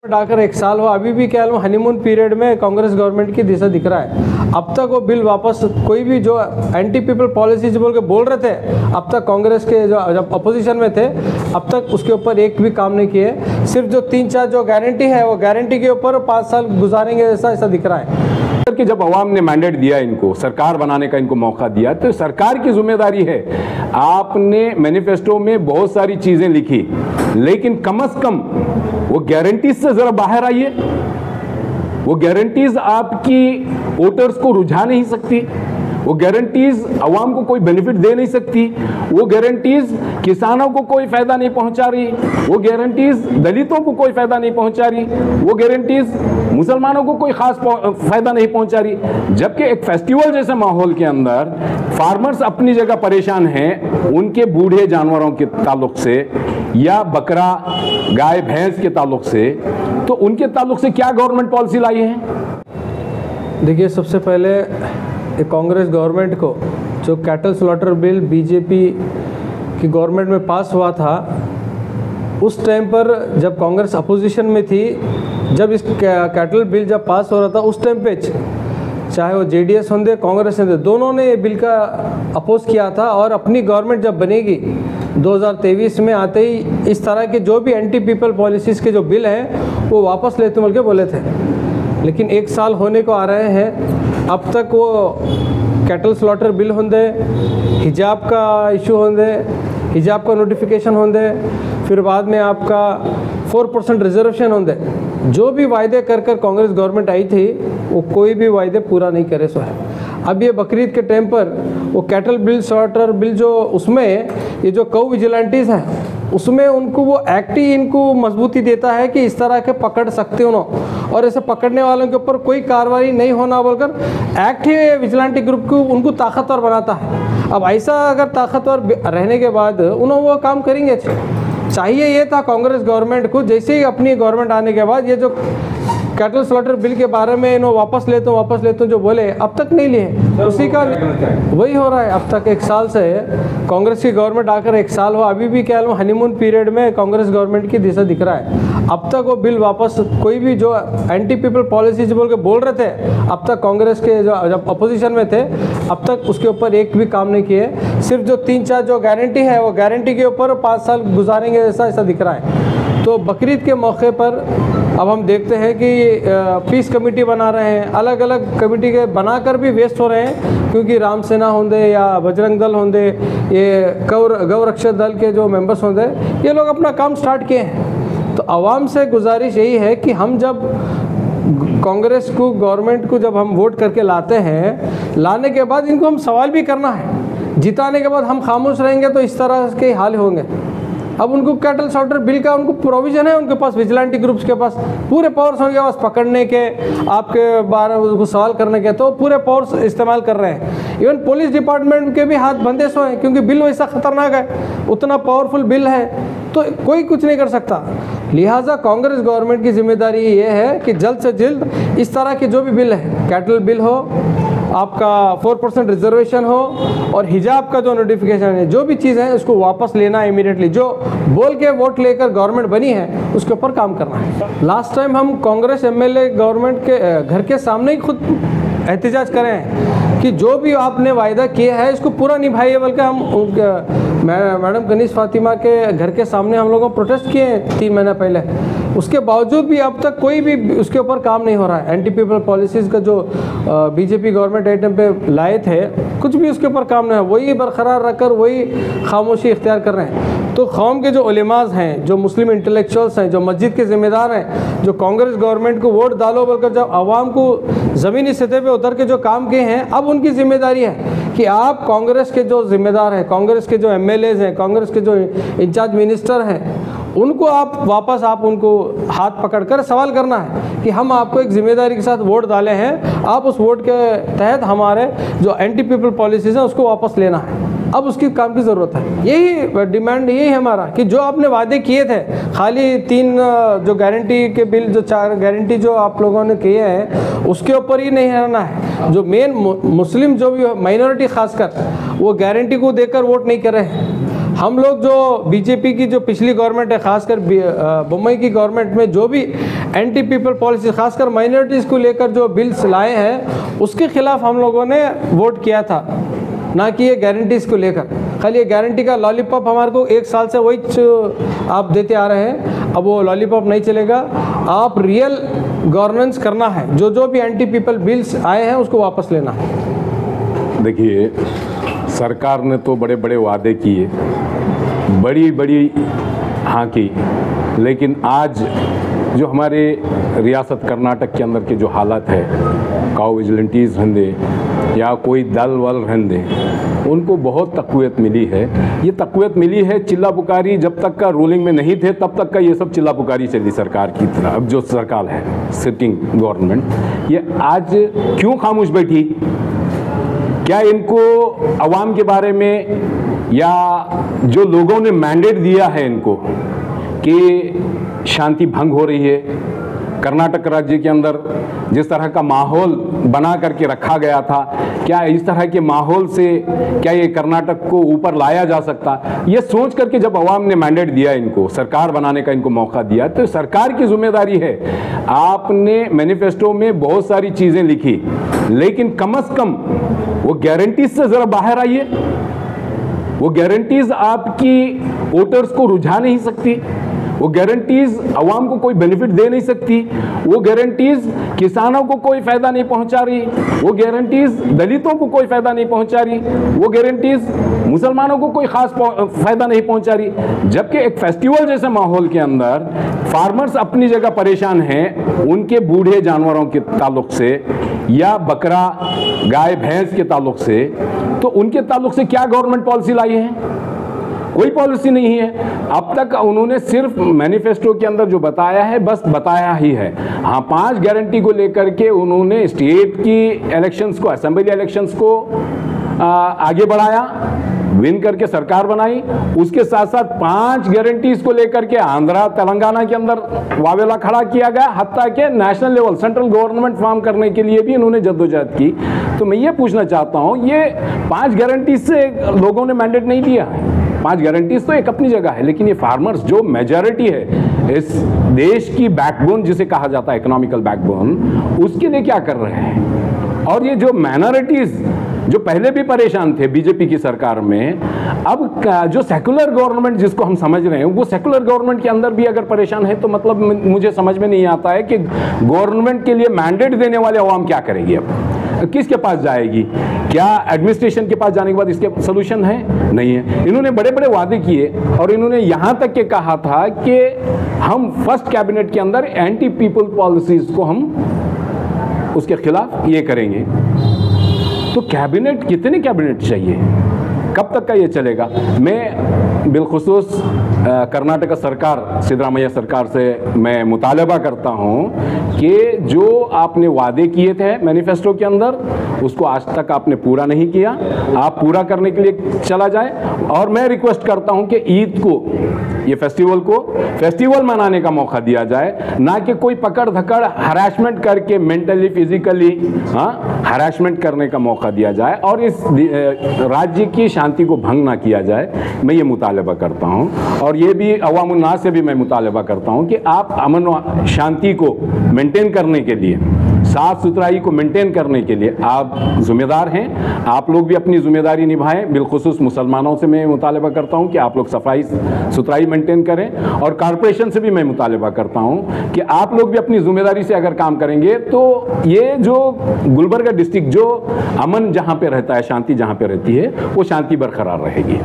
डाकर 1 साल हुआ, अभी भी क्या हनीमून पीरियड में कांग्रेस गवर्नमेंट की दिशा दिख रहा है। अब तक वो बिल वापस, कोई भी जो एंटी पीपल पॉलिसीज बोल के बोल रहे थे, अब तक कांग्रेस के जो जब अपोजिशन में थे अब तक उसके ऊपर एक भी काम नहीं किए। सिर्फ जो 3-4 जो गारंटी है वो गारंटी के ऊपर 5 साल गुजारेंगे ऐसा दिख रहा है। कि जब अवाम ने मैंडेट दिया, इनको सरकार बनाने का इनको मौका दिया, तो सरकार की जिम्मेदारी है। आपने मैनिफेस्टो में बहुत सारी चीजें लिखी, लेकिन कम से कम वो गारंटीज से जरा बाहर आइए। वो गारंटीज आपकी वोटर्स को रुझा नहीं सकती, वो गारंटीज अवाम को कोई बेनिफिट दे नहीं सकती, वो गारंटीज किसानों को कोई फायदा नहीं पहुंचा रही, वो गारंटीज दलितों को कोई फायदा नहीं पहुंचा रही, वो गारंटीज मुसलमानों को कोई खास फायदा नहीं पहुंचा रही। जबकि एक फेस्टिवल जैसे माहौल के अंदर फार्मर्स अपनी जगह परेशान हैं, उनके बूढ़े जानवरों के ताल्लुक से या बकरा गाय भैंस के ताल्लुक से, तो उनके ताल्लुक से क्या गवर्नमेंट पॉलिसी लाई है? देखिए, सबसे पहले कांग्रेस गवर्नमेंट को जो कैटल स्लॉटर बिल बीजेपी की गवर्नमेंट में पास हुआ था, उस टाइम पर जब कांग्रेस अपोजिशन में थी, जब इस कैटल बिल जब पास हो रहा था, उस टाइम पे चाहे वो जेडीएस होंगे कांग्रेस होंगे, दोनों ने ये बिल का अपोज किया था। और अपनी गवर्नमेंट जब बनेगी 2023 में आते ही इस तरह के जो भी एंटी पीपल पॉलिसीज़ के जो बिल हैं वो वापस लेते बोल के बोले थे। लेकिन 1 साल होने को आ रहे हैं, अब तक वो कैटल स्लॉटर बिल होंगे, हिजाब का इशू होंगे, हिजाब का नोटिफिकेशन होंगे, फिर बाद में आपका 4% रिजर्वेशन होंगे। जो भी वायदे कर कांग्रेस गवर्नमेंट आई थी वो कोई भी वायदे पूरा नहीं करे सो है। अब ये बकरीद के टाइम पर वो कैटल बिल स्लॉटर बिल जो उसमें ये जो कौ विजिलेंटीज हैं उसमें उनको वो एक्ट ही इनको मजबूती देता है कि इस तरह के पकड़ सकते हो ना, और ऐसे पकड़ने वालों के ऊपर कोई कार्रवाई नहीं होना बोलकर एक्ट ही विजिलेंटी ग्रुप को उनको ताकतवर बनाता है। अब ऐसा अगर ताकतवर रहने के बाद उन्होंने वो काम करेंगे। चाहिए ये था कांग्रेस गवर्नमेंट को, जैसे ही अपनी गवर्नमेंट आने के बाद ये जो कैटल स्लॉटर बिल के बारे में इन्होंने वापस लेते हूँ जो बोले, अब तक नहीं लिए। उसी का वही हो रहा है। अब तक 1 साल से कांग्रेस की गवर्नमेंट आकर 1 साल हुआ, अभी भी क्या हनीमून पीरियड में कांग्रेस गवर्नमेंट की दिशा दिख रहा है। अब तक वो बिल वापस, कोई भी जो एंटी पीपल पॉलिसीज बोल के बोल रहे थे, अब तक कांग्रेस के जो जब अपोजिशन में थे अब तक उसके ऊपर एक भी काम नहीं किए। सिर्फ जो 3-4 जो गारंटी है वो गारंटी के ऊपर 5 साल गुजारेंगे ऐसा दिख रहा है। तो बकरीद के मौके पर अब हम देखते हैं कि पीस कमेटी बना रहे हैं, अलग अलग कमेटी के बनाकर भी वेस्ट हो रहे हैं, क्योंकि राम सेना होंगे या बजरंग दल होंगे, ये गौ रक्षक दल के जो मेंबर्स होंगे, ये लोग अपना काम स्टार्ट किए हैं। तो आवाम से गुजारिश यही है कि हम जब कांग्रेस को गवर्नमेंट को जब हम वोट करके लाते हैं, लाने के बाद इनको हम सवाल भी करना है। जिताने के बाद हम खामोश रहेंगे तो इस तरह के हाल होंगे। अब उनको कैटल स्लॉटर बिल का उनको प्रोविजन है, उनके पास विजिलेंटी ग्रुप्स के पास पूरे पावर्स उनके पास पकड़ने के, आपके बारे में उसको सवाल करने के, तो पूरे पावर्स इस्तेमाल कर रहे हैं। इवन पुलिस डिपार्टमेंट के भी हाथ बंधे सो हैं, क्योंकि बिल वैसा खतरनाक है, उतना पावरफुल बिल है, तो कोई कुछ नहीं कर सकता। लिहाजा कांग्रेस गवर्नमेंट की जिम्मेदारी ये है कि जल्द से जल्द इस तरह के जो भी बिल है, कैटल बिल हो, आपका 4% रिजर्वेशन हो, और हिजाब का जो नोटिफिकेशन है, जो भी चीज़ है उसको वापस लेना है इमीडिएटली। जो बोल के वोट लेकर गवर्नमेंट बनी है उसके ऊपर काम करना है। लास्ट टाइम हम कांग्रेस एमएलए गवर्नमेंट के घर के सामने ही खुद एहतजाज करें हैं कि जो भी आपने वायदा किया है इसको पूरा निभाइए, बल्कि हम मैडम कनीज़ फातिमा के घर के सामने हम लोगों प्रोटेस्ट किए 3 महीना पहले। उसके बावजूद भी अब तक कोई भी उसके ऊपर काम नहीं हो रहा है। एंटी पीपल पॉलिसीज़ का जो बीजेपी गवर्नमेंट आइटम पे लाए थे, कुछ भी उसके ऊपर काम नहीं है, वही बरकरार रखकर वही खामोशी इख्तियार कर रहे हैं। तो कौम के जो उलेमाज़ हैं, जो मुस्लिम इंटेलेक्चुअल्स हैं, जो मस्जिद के ज़िम्मेदार हैं, जो कांग्रेस गवर्नमेंट को वोट डालो बोलकर जब आवाम को ज़मीनी सतह पे उतर के जो काम किए हैं, अब उनकी जिम्मेदारी है कि आप कांग्रेस के जो ज़िम्मेदार हैं, कांग्रेस के जो एमएलएज़ हैं, कांग्रेस के जो इंचार्ज मिनिस्टर हैं, उनको आप वापस उनको हाथ पकड़कर सवाल करना है कि हम आपको एक जिम्मेदारी के साथ वोट डाले हैं, आप उस वोट के तहत हमारे जो एंटी पीपल पॉलिसीज़ हैं उसको वापस लेना है। अब उसकी काम की ज़रूरत है। यही डिमांड यही है हमारा कि जो आपने वादे किए थे, खाली 3 जो गारंटी के बिल, जो 4 गारंटी जो आप लोगों ने किए हैं उसके ऊपर ही नहीं रहना है। जो मेन मुस्लिम जो भी माइनॉरिटी खासकर, वो गारंटी को देकर वोट नहीं कर रहे हैं। हम लोग जो बीजेपी की जो पिछली गवर्नमेंट है, खासकर बम्बई की गवर्नमेंट में जो भी एंटी पीपल पॉलिसी, खासकर माइनॉरिटीज़ को लेकर जो बिल्स लाए हैं, उसके खिलाफ हम लोगों ने वोट किया था, ना कि ये गारंटीज़ को लेकर। खाली ये गारंटी का लॉलीपॉप हमारे को 1 साल से वही आप देते आ रहे हैं, अब वो लॉलीपॉप नहीं चलेगा। आप रियल गवर्नेंस करना है, जो भी एंटी पीपल बिल्स आए हैं उसको वापस लेना है। देखिए, सरकार ने तो बड़े बड़े वादे किए, बड़ी बड़ी हाँ की, लेकिन आज जो हमारे रियासत कर्नाटक के अंदर के जो हालत है, काउ विजिलेंटीज़ रहंदे या कोई दल वल रहंदे, उनको बहुत तक़वियत मिली है। ये तक़वियत मिली है, चिल्ला पुकारी जब तक का रूलिंग में नहीं थे तब तक का ये सब चिल्ला पुकारी चली सरकार की तरफ। अब जो सरकार है, सिटिंग गवर्नमेंट, ये आज क्यों खामोश बैठी? क्या इनको अवाम के बारे में या जो लोगों ने मैंडेट दिया है इनको कि शांति भंग हो रही है, कर्नाटक राज्य के अंदर जिस तरह का माहौल बना करके रखा गया था, क्या इस तरह के माहौल से क्या ये कर्नाटक को ऊपर लाया जा सकता? ये सोच करके जब अवाम ने मैंडेट दिया इनको, सरकार बनाने का इनको मौका दिया, तो सरकार की जिम्मेदारी है। आपने मैनिफेस्टो में बहुत सारी चीज़ें लिखी, लेकिन कम से कम वो गारंटीज से ज़रा बाहर आइए। वो गारंटीज आपकी वोटर्स को रुझा नहीं सकती, वो गारंटीज अवाम को कोई बेनिफिट दे नहीं सकती, वो गारंटीज किसानों को कोई फायदा नहीं पहुंचा रही, वो गारंटीज दलितों को कोई फायदा नहीं पहुंचा रही, वो गारंटीज मुसलमानों को कोई खास फायदा नहीं पहुंचा रही। जबकि एक फेस्टिवल जैसे माहौल के अंदर फार्मर्स अपनी जगह परेशान हैं, उनके बूढ़े जानवरों के ताल्लुक से या बकरा गाय भैंस के ताल्लुक से, तो उनके ताल्लुक से क्या गवर्नमेंट पॉलिसी लाई है? कोई पॉलिसी नहीं है। अब तक उन्होंने सिर्फ मैनिफेस्टो के अंदर जो बताया है, बस बताया ही है। हाँ, 5 गारंटी को लेकर के उन्होंने स्टेट की इलेक्शंस को, असेंबली इलेक्शंस को आगे बढ़ाया, विन करके सरकार बनाई। उसके साथ साथ 5 गारंटीज को लेकर के आंध्रा तेलंगाना के अंदर वावेला खड़ा किया गया, हत्ता के national level central government form करने के लिए भी इन्होंने जद्दोजहद की। तो मैं ये पूछना चाहता हूँ, ये 5 गारंटीज से लोगों ने मैंडेट नहीं दिया है। 5 गारंटीज तो एक अपनी जगह है, लेकिन ये फार्मर्स जो मेजॉरिटी है इस देश की बैकबोन जिसे कहा जाता है इकोनॉमिकल बैकबोन, उसके लिए क्या कर रहे हैं? और ये जो माइनॉरिटीज जो पहले भी परेशान थे बीजेपी की सरकार में, अब जो सेकुलर गवर्नमेंट जिसको हम समझ रहे हैं, वो सेकुलर गवर्नमेंट के अंदर भी अगर परेशान है, तो मतलब मुझे समझ में नहीं आता है कि गवर्नमेंट के लिए मैंडेट देने वाले अवाम क्या करेगी? अब किसके पास जाएगी? क्या एडमिनिस्ट्रेशन के पास जाने के बाद इसके सोल्यूशन है? नहीं है। इन्होंने बड़े बड़े वादे किए और इन्होंने यहां तक के कहा था कि हम फर्स्ट कैबिनेट के अंदर एंटी पीपल पॉलिसीज को हम उसके खिलाफ ये करेंगे। तो कैबिनेट, कितने कैबिनेट चाहिए? कब तक का ये चलेगा? मैं बिलखुसूस कर्नाटक सरकार, सिद्धरामैया सरकार से मैं मुतालबा करता हूँ कि जो आपने वादे किए थे मैनिफेस्टो के अंदर, उसको आज तक आपने पूरा नहीं किया। आप पूरा करने के लिए चला जाए। और मैं रिक्वेस्ट करता हूँ कि ईद को, ये फेस्टिवल को फेस्टिवल मनाने का मौका दिया जाए, ना कि कोई पकड़ धकड़ हरासमेंट करके मेंटली फिजिकली हरासमेंट करने का मौका दिया जाए और इस राज्य की शांति को भंग ना किया जाए। मैं ये मुतालबा करता हूँ। और ये भी अवाम उन्नास से भी मैं मुतालबा करता हूँ कि आप अमन व शांति को मेंटेन करने के लिए, साफ सुथराई को मेंटेन करने के लिए आप जिम्मेदार हैं। आप लोग भी अपनी जिम्मेदारी निभाएं। बिलखुसूस मुसलमानों से मैं मुतालबा करता हूं कि आप लोग सफाई सुथराई मेंटेन करें, और कॉरपोरेशन से भी मैं मुतालबा करता हूं कि आप लोग भी अपनी जिम्मेदारी से अगर काम करेंगे तो ये जो गुलबर्गा डिस्ट्रिक्ट जो अमन जहां पे रहता है, शांति जहां पे रहती है, वो शांति बरकरार रहेगी।